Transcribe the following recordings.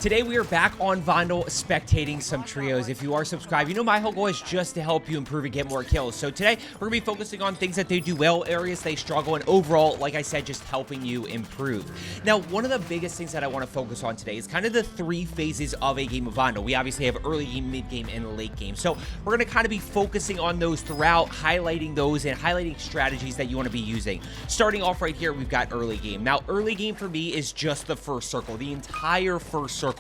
Today we are back on Vondel spectating some trios. If you are subscribed, you know my whole goal is just to help you improve and get more kills. So today we're going to be focusing on things that they do well, areas they struggle, and overall, like I said, just helping you improve. Now, one of the biggest things that I want to focus on today is kind of the three phases of a game of Vondel. We obviously have early game, mid game, and late game. So we're going to kind of be focusing on those throughout, highlighting those and highlighting strategies that you want to be using. Starting off right here, we've got early game. Now, early game for me is just the first circle, the entire first circle.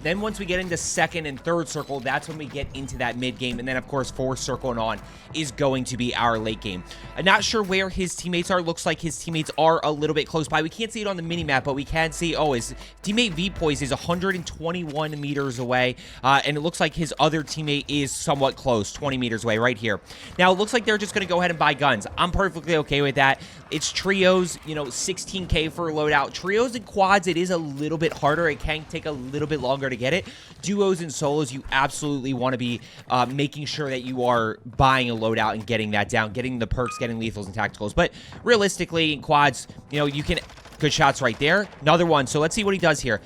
Then once we get into second and third circle, that's when we get into that mid game. And then, of course, fourth circle and on is going to be our late game. I'm not sure where his teammates are. Looks like his teammates are a little bit close by. We can't see it on the mini-map, but we can see, oh, his teammate V-Poise is 121 meters away. And it looks like his other teammate is somewhat close, 20 meters away right here. Now, it looks like they're just going to go ahead and buy guns. I'm perfectly okay with that. It's trios, you know, 16K for a loadout. Trios and quads, it is a little bit harder. It can take a little bit longer to get it. Duos and solos, you absolutely want to be making sure that you are buying a loadout and getting that down, getting the perks, getting lethals and tacticals. But realistically, in quads, you know, you can... Good shots right there. Another one. So let's see what he does here.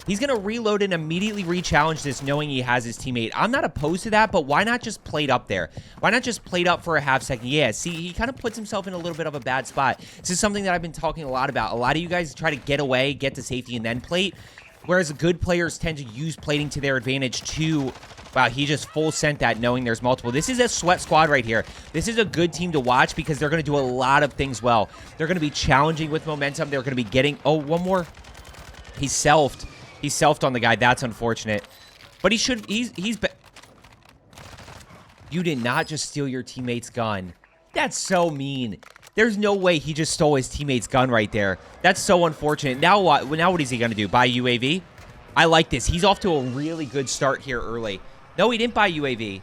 He's going to reload and immediately re-challenge this knowing he has his teammate. I'm not opposed to that, but why not just plate up there? Why not just plate up for a half second? Yeah, see, he kind of puts himself in a little bit of a bad spot. This is something that I've been talking a lot about. A lot of you guys try to get away, get to safety, and then plate, whereas good players tend to use plating to their advantage too. Wow, he just full sent that knowing there's multiple. This is a sweat squad right here. This is a good team to watch because they're going to do a lot of things well. They're going to be challenging with momentum. They're going to be getting... Oh, one more. He selfed. He selfed on the guy. That's unfortunate. But he should... He's... You did not just steal your teammate's gun. That's so mean. There's no way he just stole his teammate's gun right there. That's so unfortunate. Now what? Now what is he going to do? Buy UAV? I like this. He's off to a really good start here early. No, he didn't buy UAV.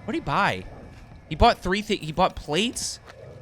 What did he buy? He bought he bought plates?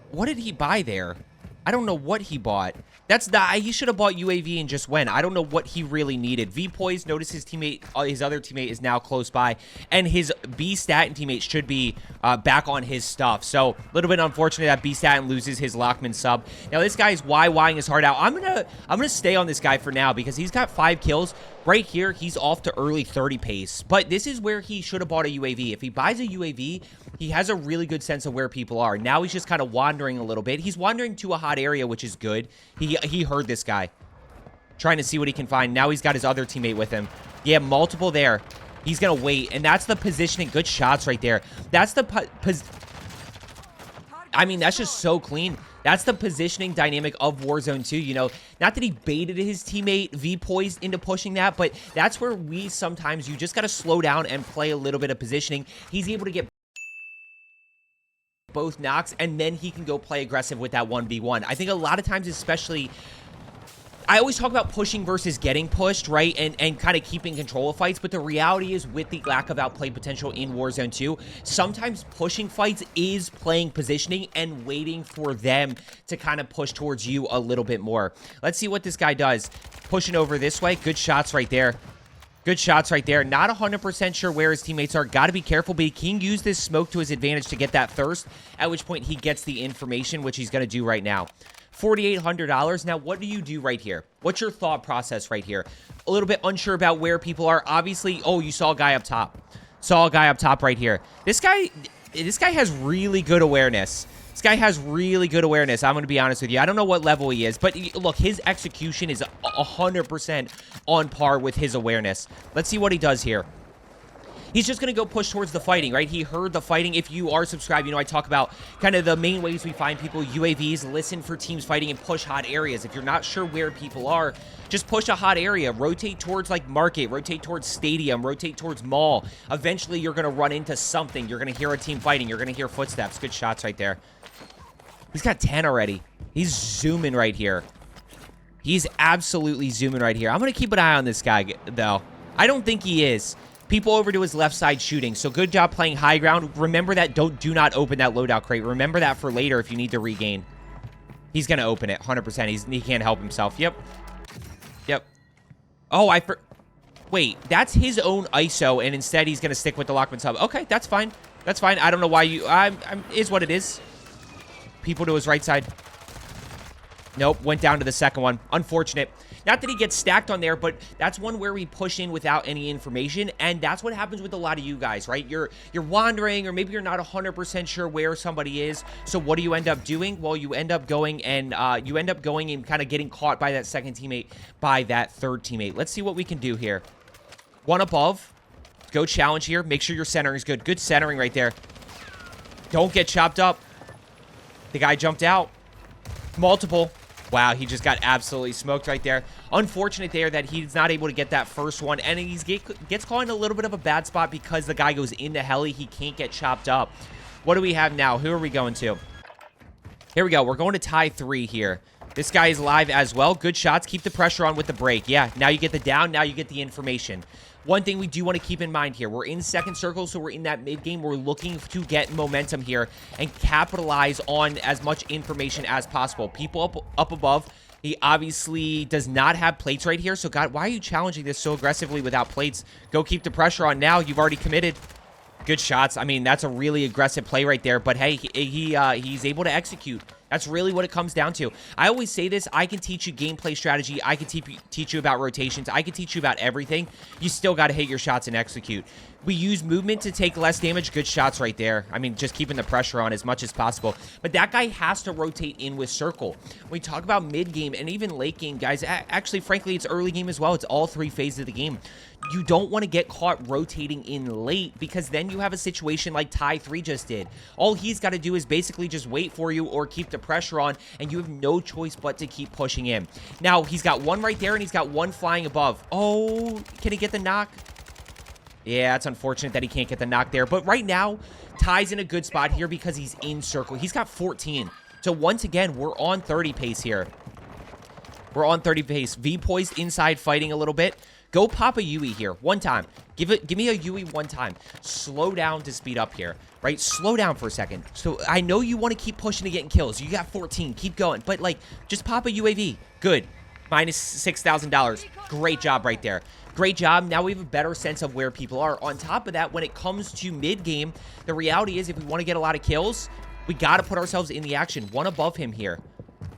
What did he buy there? I don't know what he bought. That's the... He should have bought UAV and just went. I don't know what he really needed. V-Poise, notice his teammate, his other teammate is now close by. And his B-Statin teammate should be back on his stuff. So, a little bit unfortunate that B-Statin loses his Lockman sub. Now, this guy is YYing his heart out. I'm gonna stay on this guy for now because he's got 5 kills. Right here, he's off to early 30 pace. But this is where he should have bought a UAV. If he buys a UAV, he has a really good sense of where people are. Now he's just kind of wandering a little bit. He's wandering to a hot area, which is good. He heard this guy. Trying to see what he can find. Now he's got his other teammate with him. Yeah, multiple there. He's going to wait. And that's the positioning. Good shots right there. That's the... I mean, that's just so clean. That's the positioning dynamic of Warzone 2, you know. Not that he baited his teammate V-Poise into pushing that, but that's where we sometimes, you just got to slow down and play a little bit of positioning. He's able to get both knocks, and then he can go play aggressive with that 1v1. I think a lot of times, especially... I always talk about pushing versus getting pushed, right? And kind of keeping control of fights. But the reality is with the lack of outplay potential in Warzone 2, sometimes pushing fights is playing positioning and waiting for them to kind of push towards you a little bit more. Let's see what this guy does. Pushing over this way. Good shots right there. Good shots right there. Not 100% sure where his teammates are. Got to be careful, but he can use this smoke to his advantage to get that thirst, at which point he gets the information, which he's going to do right now. $4,800. Now, what do you do right here? What's your thought process right here? A little bit unsure about where people are. Obviously, oh, you saw a guy up top. Saw a guy up top right here. This guy has really good awareness. This guy has really good awareness. I'm going to be honest with you. I don't know what level he is, but look, his execution is 100% on par with his awareness. Let's see what he does here. He's just going to go push towards the fighting, right? He heard the fighting. If you are subscribed, you know I talk about kind of the main ways we find people. UAVs, listen for teams fighting, and push hot areas. If you're not sure where people are, just push a hot area. Rotate towards, like, market. Rotate towards stadium. Rotate towards mall. Eventually, you're going to run into something. You're going to hear a team fighting. You're going to hear footsteps. Good shots right there. He's got 10 already. He's zooming right here. He's absolutely zooming right here. I'm going to keep an eye on this guy, though. I don't think he is. People over to his left side shooting. So good job playing high ground. Remember that. Do not open that loadout crate. Remember that for later if you need to regain. He's going to open it. 100%. He can't help himself. Yep. Yep. Oh, wait. That's his own ISO, and instead he's going to stick with the Lockman sub. Okay, that's fine. That's fine. I don't know why you... is what it is. People to his right side. Nope, went down to the second one. Unfortunate. Not that he gets stacked on there, but that's one where we push in without any information, and that's what happens with a lot of you guys, right? You're wandering, or maybe you're not 100% sure where somebody is. So what do you end up doing? Well, you end up going and kind of getting caught by that second teammate, by that third teammate. Let's see what we can do here. One above. Go challenge here. Make sure your centering is good. Good centering right there. Don't get chopped up. The guy jumped out. Multiple. Wow, he just got absolutely smoked right there. Unfortunate there that he's not able to get that first one. And he gets caught in a little bit of a bad spot because the guy goes into heli. He can't get chopped up. What do we have now? Who are we going to? Here we go. We're going to tie 3 here. This guy is live as well. Good shots. Keep the pressure on with the break. Yeah, now you get the down. Now you get the information. One thing we do want to keep in mind here, we're in second circle, so we're in that mid game. We're looking to get momentum here and capitalize on as much information as possible. People up above, he obviously does not have plates right here. So, God, why are you challenging this so aggressively without plates? Go keep the pressure on now. You've already committed. Good shots. I mean, that's a really aggressive play right there. But, hey, he's able to execute. That's really what it comes down to. I always say this. I can teach you gameplay strategy. I can teach you about rotations. I can teach you about everything. You still got to hit your shots and execute. We use movement to take less damage. Good shots right there. I mean, just keeping the pressure on as much as possible. But that guy has to rotate in with circle. When we talk about mid-game and even late-game, guys, actually, frankly, it's early game as well. It's all 3 phases of the game. You don't want to get caught rotating in late because then you have a situation like tie 3 just did. All he's got to do is basically just wait for you or keep the pressure on, and you have no choice but to keep pushing in. Now, he's got one right there, and he's got one flying above. Oh, can he get the knock? Yeah, it's unfortunate that he can't get the knock there. But right now, Ty's in a good spot here because he's in circle. He's got 14. So once again, we're on 30 pace here. We're on 30 pace. V-poised inside fighting a little bit. Go pop a Yui here. One time. Give me a Yui one time. Slow down to speed up here, right? Slow down for a second. So I know you want to keep pushing to getting kills. You got 14. Keep going. But, like, just pop a UAV. Good. Minus $6,000. Great job right there. Great job. Now we have a better sense of where people are. On top of that, when it comes to mid-game, the reality is if we want to get a lot of kills, we got to put ourselves in the action. One above him here.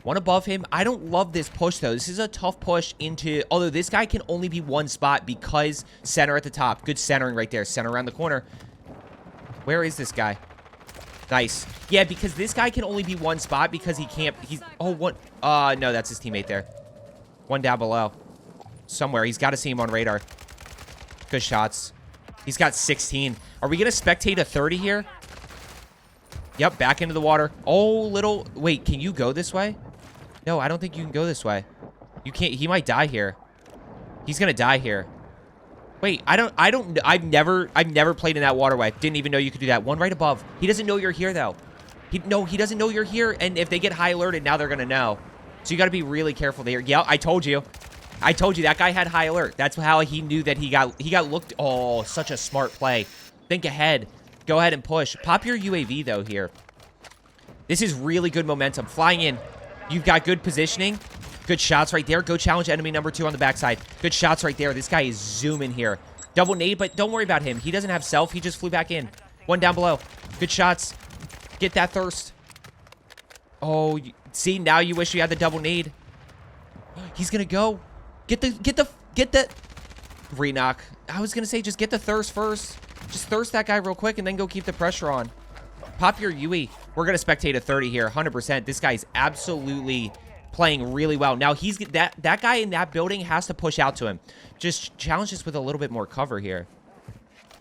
One above him. I don't love this push, though. This is a tough push into... Although this guy can only be one spot because center at the top. Good centering right there. Center around the corner. Where is this guy? Nice. Yeah, because this guy can only be one spot because he can't... He's... Oh, what? No, that's his teammate there. One down below. Somewhere. He's got to see him on radar. Good shots. He's got 16. Are we going to spectate a 30 here? Yep, back into the water. Oh, little... Wait, can you go this way? No, I don't think you can go this way. You can't... He might die here. He's going to die here. Wait, I've never played in that waterway. Didn't even know you could do that. One right above. He doesn't know you're here, though. No, he doesn't know you're here, and if they get high alerted, now they're going to know. So you got to be really careful there. Yeah, I told you. I told you that guy had high alert. That's how he knew that he got looked. Oh, such a smart play. Think ahead. Go ahead and push. Pop your UAV, though, here. This is really good momentum. Flying in. You've got good positioning. Good shots right there. Go challenge enemy number 2 on the backside. Good shots right there. This guy is zooming here. Double nade, but don't worry about him. He doesn't have self. He just flew back in. One down below. Good shots. Get that thirst. Oh, see, now you wish you had the double nade. He's going to go. Get the re-knock. I was going to say, just get the thirst first. Just thirst that guy real quick and then go keep the pressure on. Pop your UE. We're going to spectate a 30 here, 100%. This guy's absolutely playing really well. Now, he's that guy in that building has to push out to him. Just challenge this with a little bit more cover here.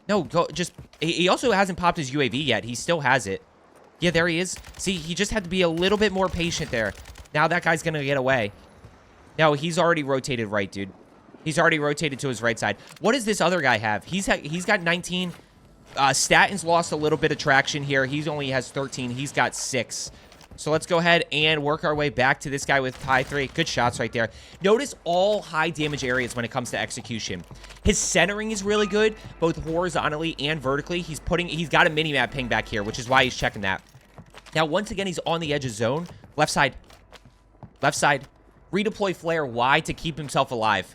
No, go just... He also hasn't popped his UAV yet. He still has it. Yeah, there he is. See, he just had to be a little bit more patient there. Now that guy's going to get away. No, he's already rotated right, dude. He's already rotated to his right side. What does this other guy have? He's got 19. Statton's lost a little bit of traction here. He only has 13. He's got 6. So let's go ahead and work our way back to this guy with tie 3. Good shots right there. Notice all high damage areas when it comes to execution. His centering is really good, both horizontally and vertically. He's got a mini-map ping back here, which is why he's checking that. Now, once again, he's on the edge of zone. Left side. Left side. Redeploy flare. Why? To keep himself alive.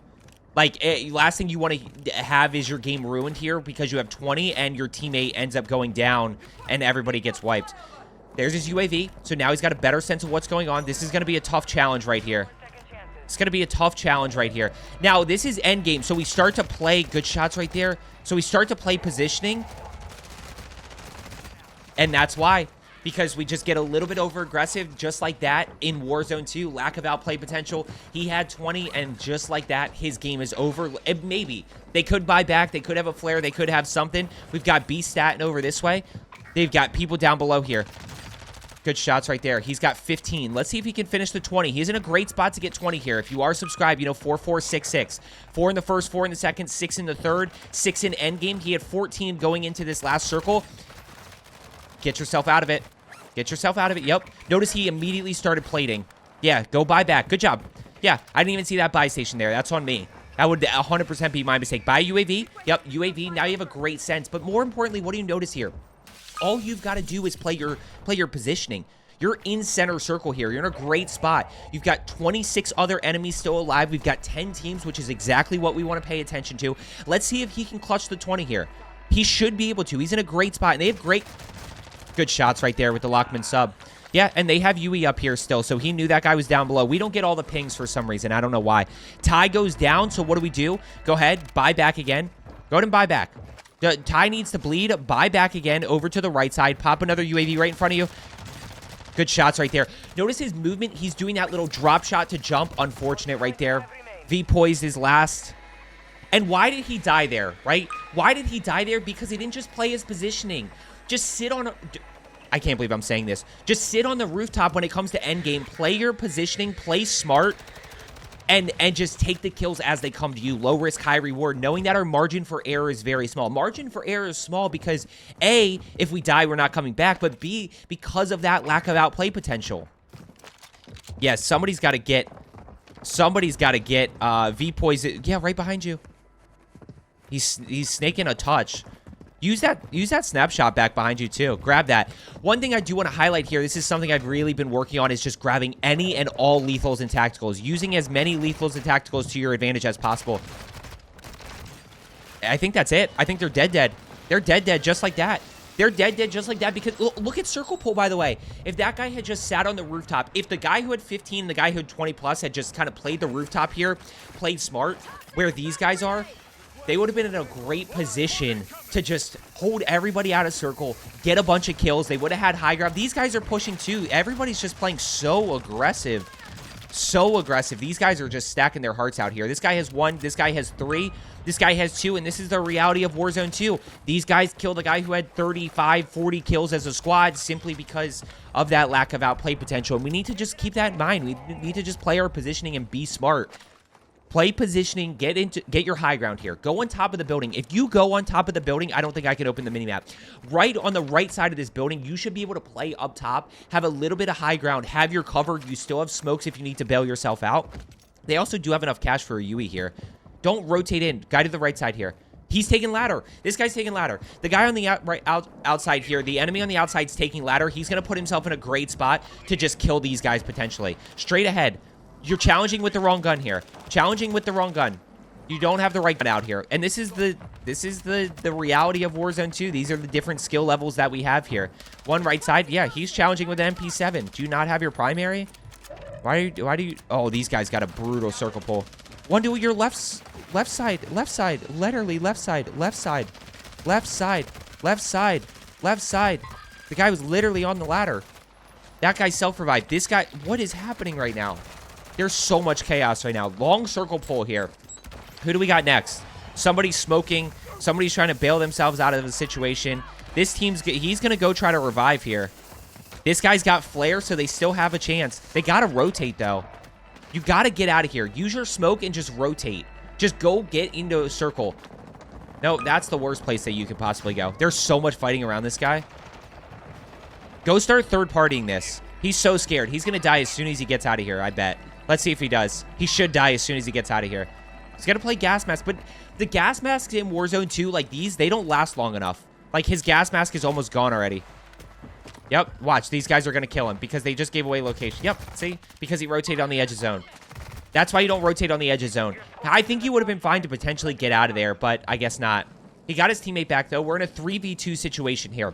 Like, last thing you want to have is your game ruined here because you have 20 and your teammate ends up going down and everybody gets wiped. There's his UAV. So now he's got a better sense of what's going on. This is going to be a tough challenge right here. It's going to be a tough challenge right here. Now, this is endgame, so we start to play good shots right there. So we start to play positioning. And that's why. Because we just get a little bit over-aggressive, just like that in Warzone 2. Lack of outplay potential. He had 20, and just like that, his game is over. And maybe. They could buy back. They could have a flare. They could have something. We've got B statting over this way. They've got people down below here. Good shots right there. He's got 15. Let's see if he can finish the 20. He's in a great spot to get 20 here. If you are subscribed, you know, 4, 4, 6, 6. 4 in the first, 4 in the second, 6 in the third, 6 in endgame. He had 14 going into this last circle. Get yourself out of it. Get yourself out of it. Yep. Notice he immediately started plating. Yeah, go buy back. Good job. Yeah, I didn't even see that buy station there. That's on me. That would 100% be my mistake. Buy UAV. Yep, UAV. Now you have a great sense. But more importantly, what do you notice here? All you've got to do is play your positioning. You're in center circle here. You're in a great spot. You've got 26 other enemies still alive. We've got 10 teams, which is exactly what we want to pay attention to. Let's see if he can clutch the 20 here. He should be able to. He's in a great spot, and they have good shots right there with the Lockman sub. Yeah, and they have UE up here still, so he knew that guy was down below. We don't get all the pings for some reason. I don't know why. Ty goes down, so what do? Go ahead, buy back again. Go ahead and buy back. Ty needs to bleed. Buy back again over to the right side. Pop another UAV right in front of you. Good shots right there. Notice his movement. He's doing that little drop shot to jump. Unfortunate right there. V-poised his last. And why did he die there, right? Why did he die there? Because he didn't just play his positioning. Just sit on... I can't believe I'm saying this. Just sit on the rooftop when it comes to endgame. Play your positioning. Play smart. And just take the kills as they come to you. Low risk, high reward. Knowing that our margin for error is very small. Margin for error is small because A, if we die, we're not coming back. But B, because of that lack of outplay potential. Yes, somebody's got to get V-poison. Yeah, right behind you. He's snaking a touch. Use that snapshot back behind you too. Grab that. One thing I do want to highlight here, this is something I've really been working on, is just grabbing any and all lethals and tacticals. Using as many lethals and tacticals to your advantage as possible. I think that's it. I think they're dead. They're dead just like that. They're dead just like that because look at circle pull, by the way. If that guy had just sat on the rooftop, if the guy who had 15 and the guy who had 20 plus had just kind of played the rooftop here, played smart, where these guys are, they would have been in a great position to just hold everybody out of circle, get a bunch of kills. They would have had high ground. These guys are pushing too. Everybody's just playing so aggressive. So aggressive. These guys are just stacking their hearts out here. This guy has 1. This guy has 3. This guy has 2. And this is the reality of Warzone 2. These guys killed a guy who had 35, 40 kills as a squad simply because of that lack of outplay potential. And we need to just keep that in mind. We need to just play our positioning and be smart. Play positioning, get your high ground here. Go on top of the building. If you go on top of the building, I don't think I can open the minimap. Right on the right side of this building, you should be able to play up top, have a little bit of high ground, have your cover. You still have smokes if you need to bail yourself out. They also do have enough cash for a UE here. Don't rotate in. Guy to the right side here. He's taking ladder. This guy's taking ladder. The guy on the outside here, the enemy on the outside is taking ladder. He's going to put himself in a great spot to just kill these guys potentially. Straight ahead. You're challenging with the wrong gun here. Challenging with the wrong gun. You don't have the right gun out here. And this is the reality of Warzone 2. These are the different skill levels that we have here. One right side. Yeah, he's challenging with MP7. Do you not have your primary? Why do you... Oh, these guys got a brutal circle pull. One to your left side. Literally left side. The guy was literally on the ladder. That guy self-revived. This guy... What is happening right now? There's so much chaos right now. Long circle pull here. Who do we got next? Somebody's smoking. Somebody's trying to bail themselves out of the situation. This team's... He's going to go try to revive here. This guy's got flare, so they still have a chance. They got to rotate, though. You got to get out of here. Use your smoke and just rotate. Just go get into a circle. No, that's the worst place that you could possibly go. There's so much fighting around this guy. Go start third-partying this. He's so scared. He's going to die as soon as he gets out of here, I bet. Let's see if he does. He should die as soon as he gets out of here. He's going to play gas mask, but the gas masks in Warzone 2, like these, they don't last long enough. Like, his gas mask is almost gone already. Yep, watch. These guys are going to kill him because they just gave away location. Yep, see? Because he rotated on the edge of zone. That's why you don't rotate on the edge of zone. I think he would have been fine to potentially get out of there, but I guess not. He got his teammate back, though. We're in a 3v2 situation here.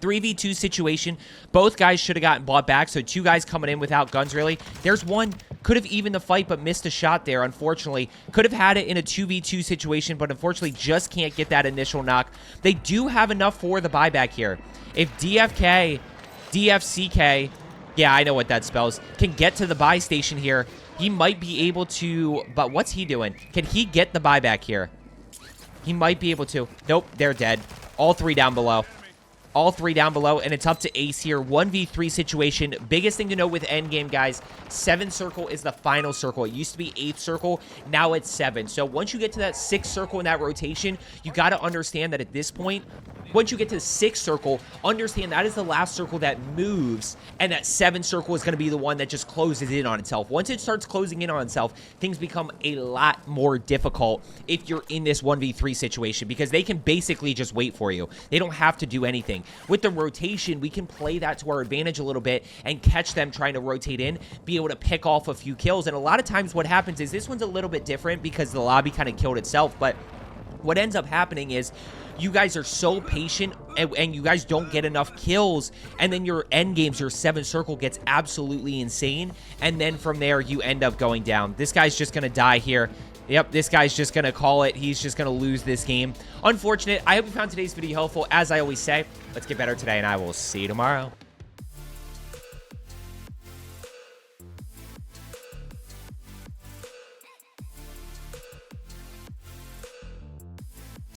3v2 situation. Both guys should have gotten bought back, so two guys coming in without guns, really. There's one. Could have evened the fight, but missed a shot there, unfortunately. Could have had it in a 2v2 situation, but unfortunately just can't get that initial knock. They do have enough for the buyback here. If DFCK, yeah, I know what that spells, can get to the buy station here, he might be able to, but what's he doing? Can he get the buyback here? He might be able to. Nope, they're dead. All three down below. All three down below, and it's up to Ace here. 1v3 situation. Biggest thing to know with endgame, guys, 7th circle is the final circle. It used to be 8th circle. Now it's 7. So once you get to that 6th circle in that rotation, you got to understand that at this point, once you get to the 6th circle, understand that is the last circle that moves, and that 7th circle is going to be the one that just closes in on itself. Once it starts closing in on itself, things become a lot more difficult if you're in this 1v3 situation, because they can basically just wait for you. They don't have to do anything. With the rotation, we can play that to our advantage a little bit and catch them trying to rotate in, be able to pick off a few kills. And a lot of times what happens is, this one's a little bit different because the lobby kind of killed itself, but what ends up happening is you guys are so patient and you guys don't get enough kills, and then your end games, your 7th circle gets absolutely insane, and then from there you end up going down. This guy's just gonna die here. Yep, this guy's just going to call it. He's just going to lose this game. Unfortunate. I hope you found today's video helpful. As I always say, let's get better today, and I will see you tomorrow.